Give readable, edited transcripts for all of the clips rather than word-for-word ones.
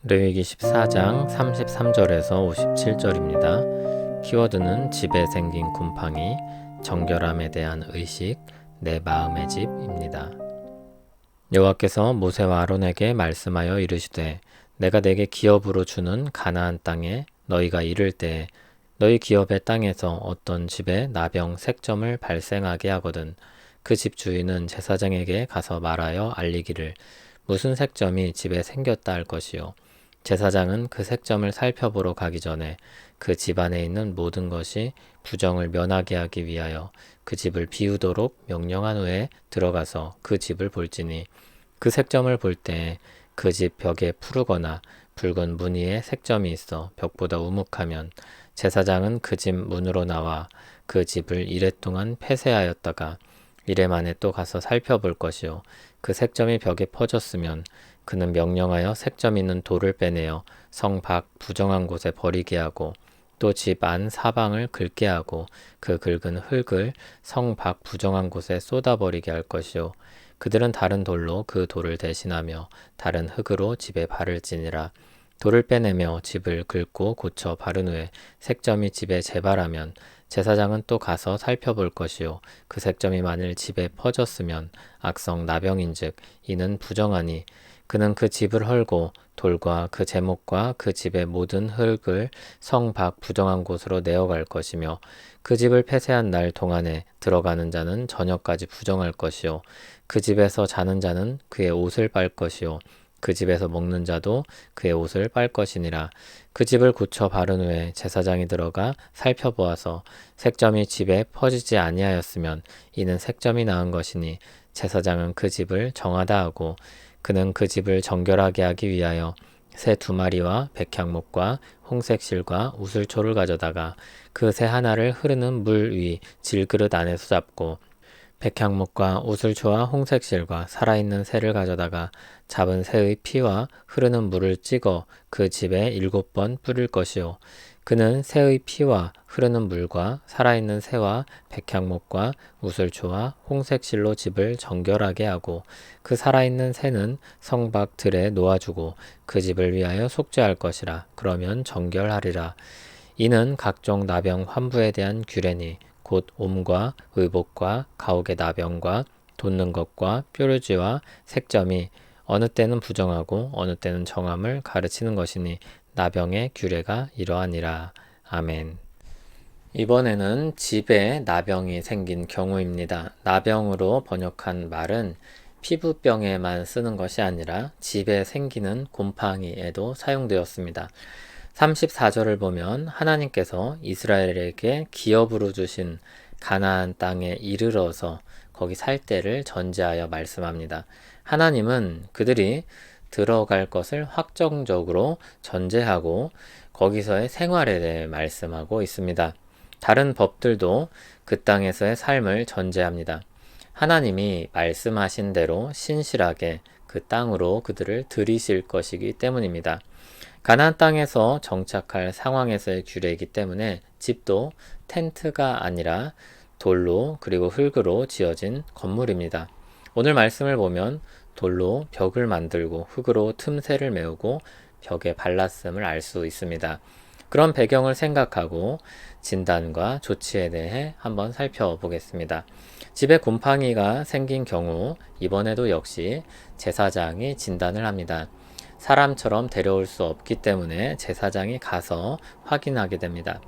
레위기 14장 33절에서 57절입니다. 키워드는 집에 생긴 곰팡이, 정결함에 대한 의식, 내 마음의 집입니다. 여호와께서 모세와 아론에게 말씀하여 이르시되 내가 내게 기업으로 주는 가나안 땅에 너희가 이를 때에 너희 기업의 땅에서 어떤 집에 나병 색점을 발생하게 하거든 그 집 주인은 제사장에게 가서 말하여 알리기를 무슨 색점이 집에 생겼다 할 것이요 제사장은 그 색점을 살펴보러 가기 전에 그 집 안에 있는 모든 것이 부정을 면하게 하기 위하여 그 집을 비우도록 명령한 후에 들어가서 그 집을 볼지니 그 색점을 볼 때 그 집 벽에 푸르거나 붉은 무늬의 색점이 있어 벽보다 우묵하면 제사장은 그 집 문으로 나와 그 집을 이레 동안 폐쇄하였다가 이레 만에 또 가서 살펴볼 것이요 그 색점이 벽에 퍼졌으면 그는 명령하여 색점 있는 돌을 빼내어 성 밖 부정한 곳에 버리게 하고 또 집 안 사방을 긁게 하고 그 긁은 흙을 성 밖 부정한 곳에 쏟아버리게 할 것이요 그들은 다른 돌로 그 돌을 대신하며 다른 흙으로 집에 바를지니라 돌을 빼내며 집을 긁고 고쳐 바른 후에 색점이 집에 재발하면 제사장은 또 가서 살펴볼 것이요 그 색점이 만일 집에 퍼졌으면 악성 나병인즉 이는 부정하니 그는 그 집을 헐고 돌과 그 제목과 그 집의 모든 흙을 성 밖 부정한 곳으로 내어갈 것이며 그 집을 폐쇄한 날 동안에 들어가는 자는 저녁까지 부정할 것이요 그 집에서 자는 자는 그의 옷을 빨 것이요 그 집에서 먹는 자도 그의 옷을 빨 것이니라. 그 집을 고쳐 바른 후에 제사장이 들어가 살펴보아서 색점이 집에 퍼지지 아니하였으면 이는 색점이 나은 것이니 제사장은 그 집을 정하다 하고 그는 그 집을 정결하게 하기 위하여 새 2마리와 백향목과 홍색 실과 우슬초를 가져다가 그 새 하나를 흐르는 물 위 질그릇 안에서 잡고 백향목과 우슬초와 홍색 실과 살아있는 새를 가져다가 잡은 새의 피와 흐르는 물을 찍어 그 집에 7번 뿌릴 것이요 그는 새의 피와 흐르는 물과 살아있는 새와 백향목과 우슬초와 홍색 실로 집을 정결하게 하고 그 살아있는 새는 성 밖 들에 놓아주고 그 집을 위하여 속죄할 것이라 그러면 정결하리라 이는 각종 나병 환부에 대한 규례니 곧 옴과 의복과 가옥의 나병과 돋는 것과 뾰루지와 색점이 어느 때는 부정하고 어느 때는 정함을 가르치는 것이니 나병의 규례가 이러하니라. 아멘. 이번에는 집에 나병이 생긴 경우입니다. 나병으로 번역한 말은 피부병에만 쓰는 것이 아니라 집에 생기는 곰팡이에도 사용되었습니다. 34절을 보면 하나님께서 이스라엘에게 기업으로 주신 가나안 땅에 이르러서 거기 살 때를 전제하여 말씀합니다. 하나님은 그들이 들어갈 것을 확정적으로 전제하고 거기서의 생활에 대해 말씀하고 있습니다. 다른 법들도 그 땅에서의 삶을 전제합니다. 하나님이 말씀하신 대로 신실하게 그 땅으로 그들을 들이실 것이기 때문입니다. 가나안 땅에서 정착할 상황에서의 규례이기 때문에 집도 텐트가 아니라 돌로 그리고 흙으로 지어진 건물입니다. 오늘 말씀을 보면 돌로 벽을 만들고 흙으로 틈새를 메우고 벽에 발랐음을 알 수 있습니다. 그런 배경을 생각하고 진단과 조치에 대해 한번 살펴보겠습니다. 집에 곰팡이가 생긴 경우 이번에도 역시 제사장이 진단을 합니다. 사람처럼 데려올 수 없기 때문에 제사장이 가서 확인하게 됩니다.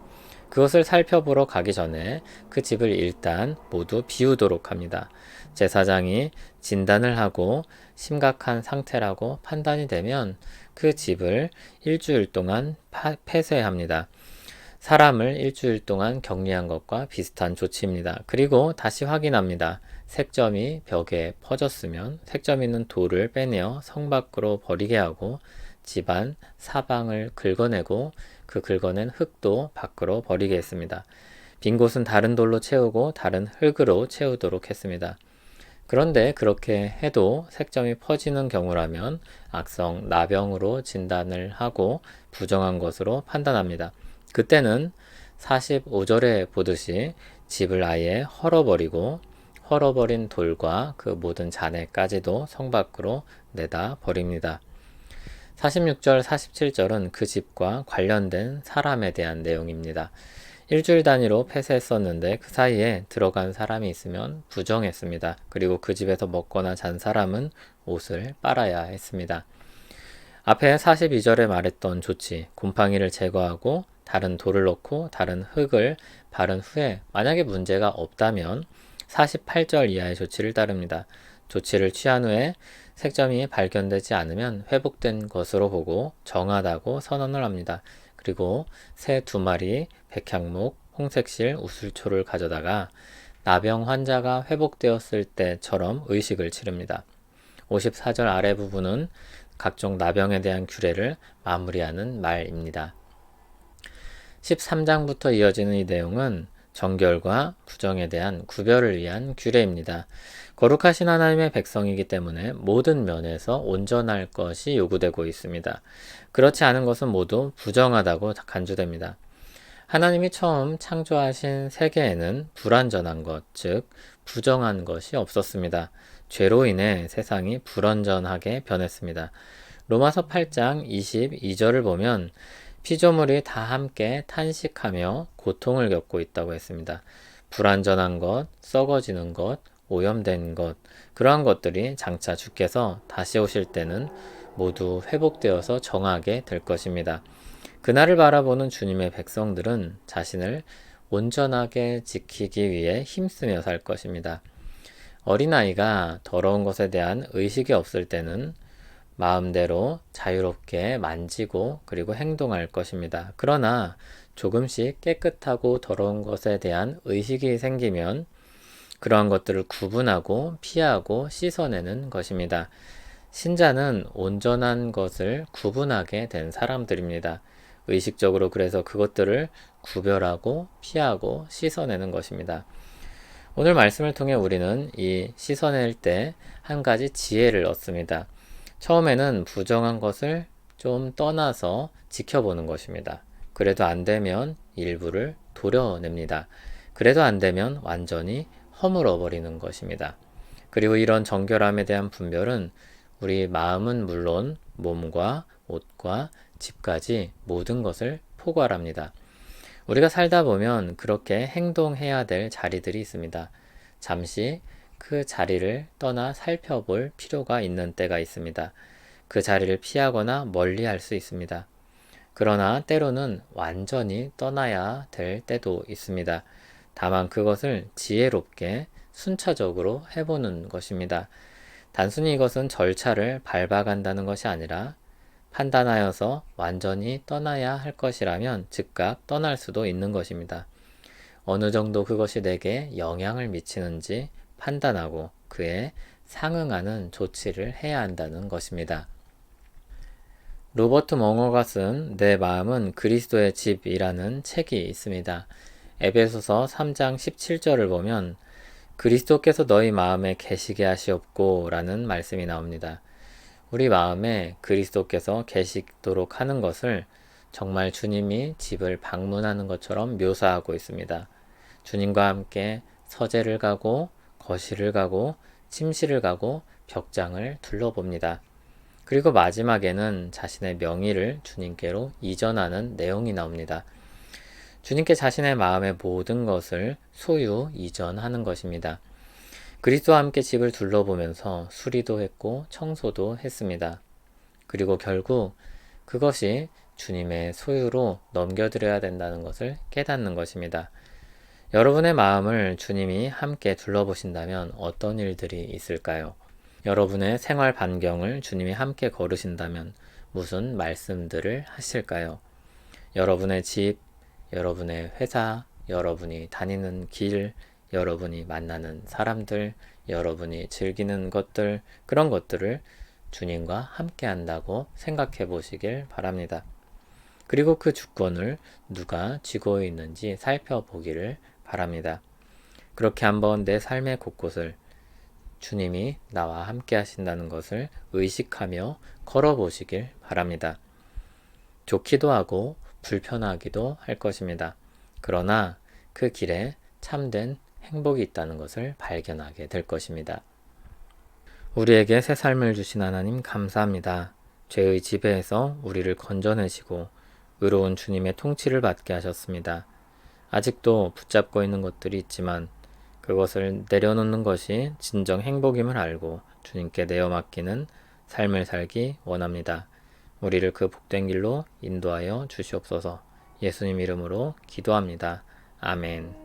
그것을 살펴보러 가기 전에 그 집을 일단 모두 비우도록 합니다. 제사장이 진단을 하고 심각한 상태라고 판단이 되면 그 집을 일주일 동안 폐쇄합니다. 사람을 일주일 동안 격리한 것과 비슷한 조치입니다. 그리고 다시 확인합니다. 색점이 벽에 퍼졌으면 색점 있는 돌을 빼내어 성 밖으로 버리게 하고 집안 사방을 긁어내고 그 긁어낸 흙도 밖으로 버리게 했습니다. 빈 곳은 다른 돌로 채우고 다른 흙으로 채우도록 했습니다. 그런데 그렇게 해도 색점이 퍼지는 경우라면 악성 나병으로 진단을 하고 부정한 것으로 판단합니다. 그때는 45절에 보듯이 집을 아예 헐어버리고 헐어버린 돌과 그 모든 잔해까지도 성 밖으로 내다 버립니다. 46절, 47절은 그 집과 관련된 사람에 대한 내용입니다. 일주일 단위로 폐쇄했었는데 그 사이에 들어간 사람이 있으면 부정했습니다. 그리고 그 집에서 먹거나 잔 사람은 옷을 빨아야 했습니다. 앞에 42절에 말했던 조치, 곰팡이를 제거하고 다른 돌을 넣고 다른 흙을 바른 후에 만약에 문제가 없다면 48절 이하의 조치를 따릅니다. 조치를 취한 후에 색점이 발견되지 않으면 회복된 것으로 보고 정하다고 선언을 합니다. 그리고 새 2마리, 백향목, 홍색실, 우슬초를 가져다가 나병 환자가 회복되었을 때처럼 의식을 치릅니다. 54절 아래 부분은 각종 나병에 대한 규례를 마무리하는 말입니다. 13장부터 이어지는 이 내용은 정결과 부정에 대한 구별을 위한 규례입니다. 거룩하신 하나님의 백성이기 때문에 모든 면에서 온전할 것이 요구되고 있습니다. 그렇지 않은 것은 모두 부정하다고 간주됩니다. 하나님이 처음 창조하신 세계에는 불완전한 것, 즉 부정한 것이 없었습니다. 죄로 인해 세상이 불완전하게 변했습니다. 로마서 8장 22절을 보면 피조물이 다 함께 탄식하며 고통을 겪고 있다고 했습니다. 불완전한 것, 썩어지는 것, 오염된 것, 그러한 것들이 장차 주께서 다시 오실 때는 모두 회복되어서 정하게 될 것입니다. 그날을 바라보는 주님의 백성들은 자신을 온전하게 지키기 위해 힘쓰며 살 것입니다. 어린아이가 더러운 것에 대한 의식이 없을 때는 마음대로 자유롭게 만지고 그리고 행동할 것입니다. 그러나 조금씩 깨끗하고 더러운 것에 대한 의식이 생기면 그러한 것들을 구분하고 피하고 씻어내는 것입니다. 신자는 온전한 것을 구분하게 된 사람들입니다. 의식적으로 그래서 그것들을 구별하고 피하고 씻어내는 것입니다. 오늘 말씀을 통해 우리는 이 씻어낼 때 한 가지 지혜를 얻습니다. 처음에는 부정한 것을 좀 떠나서 지켜보는 것입니다. 그래도 안 되면 일부를 도려냅니다. 그래도 안 되면 완전히 허물어 버리는 것입니다. 그리고 이런 정결함에 대한 분별은 우리 마음은 물론 몸과 옷과 집까지 모든 것을 포괄합니다. 우리가 살다 보면 그렇게 행동해야 될 자리들이 있습니다. 잠시 그 자리를 떠나 살펴볼 필요가 있는 때가 있습니다. 그 자리를 피하거나 멀리 할 수 있습니다. 그러나 때로는 완전히 떠나야 될 때도 있습니다. 다만 그것을 지혜롭게 순차적으로 해보는 것입니다. 단순히 이것은 절차를 밟아간다는 것이 아니라 판단하여서 완전히 떠나야 할 것이라면 즉각 떠날 수도 있는 것입니다. 어느 정도 그것이 내게 영향을 미치는지 판단하고 그에 상응하는 조치를 해야 한다는 것입니다. 로버트 멍어가 쓴 내 마음은 그리스도의 집이라는 책이 있습니다. 에베소서 3장 17절을 보면 그리스도께서 너희 마음에 계시게 하시옵고 라는 말씀이 나옵니다. 우리 마음에 그리스도께서 계시도록 하는 것을 정말 주님이 집을 방문하는 것처럼 묘사하고 있습니다. 주님과 함께 서재를 가고 거실을 가고 침실을 가고 벽장을 둘러봅니다. 그리고 마지막에는 자신의 명의를 주님께로 이전하는 내용이 나옵니다. 주님께 자신의 마음의 모든 것을 소유 이전하는 것입니다. 그리스도와 함께 집을 둘러보면서 수리도 했고 청소도 했습니다. 그리고 결국 그것이 주님의 소유로 넘겨드려야 된다는 것을 깨닫는 것입니다. 여러분의 마음을 주님이 함께 둘러보신다면 어떤 일들이 있을까요? 여러분의 생활 반경을 주님이 함께 걸으신다면 무슨 말씀들을 하실까요? 여러분의 집, 여러분의 회사, 여러분이 다니는 길, 여러분이 만나는 사람들, 여러분이 즐기는 것들, 그런 것들을 주님과 함께 한다고 생각해 보시길 바랍니다. 그리고 그 주권을 누가 쥐고 있는지 살펴보기를 바랍니다. 그렇게 한번 내 삶의 곳곳을 주님이 나와 함께 하신다는 것을 의식하며 걸어보시길 바랍니다. 좋기도 하고 불편하기도 할 것입니다. 그러나 그 길에 참된 행복이 있다는 것을 발견하게 될 것입니다. 우리에게 새 삶을 주신 하나님 감사합니다. 죄의 지배에서 우리를 건져내시고 의로운 주님의 통치를 받게 하셨습니다. 아직도 붙잡고 있는 것들이 있지만 그것을 내려놓는 것이 진정 행복임을 알고 주님께 내어 맡기는 삶을 살기 원합니다. 우리를 그 복된 길로 인도하여 주시옵소서. 예수님 이름으로 기도합니다. 아멘.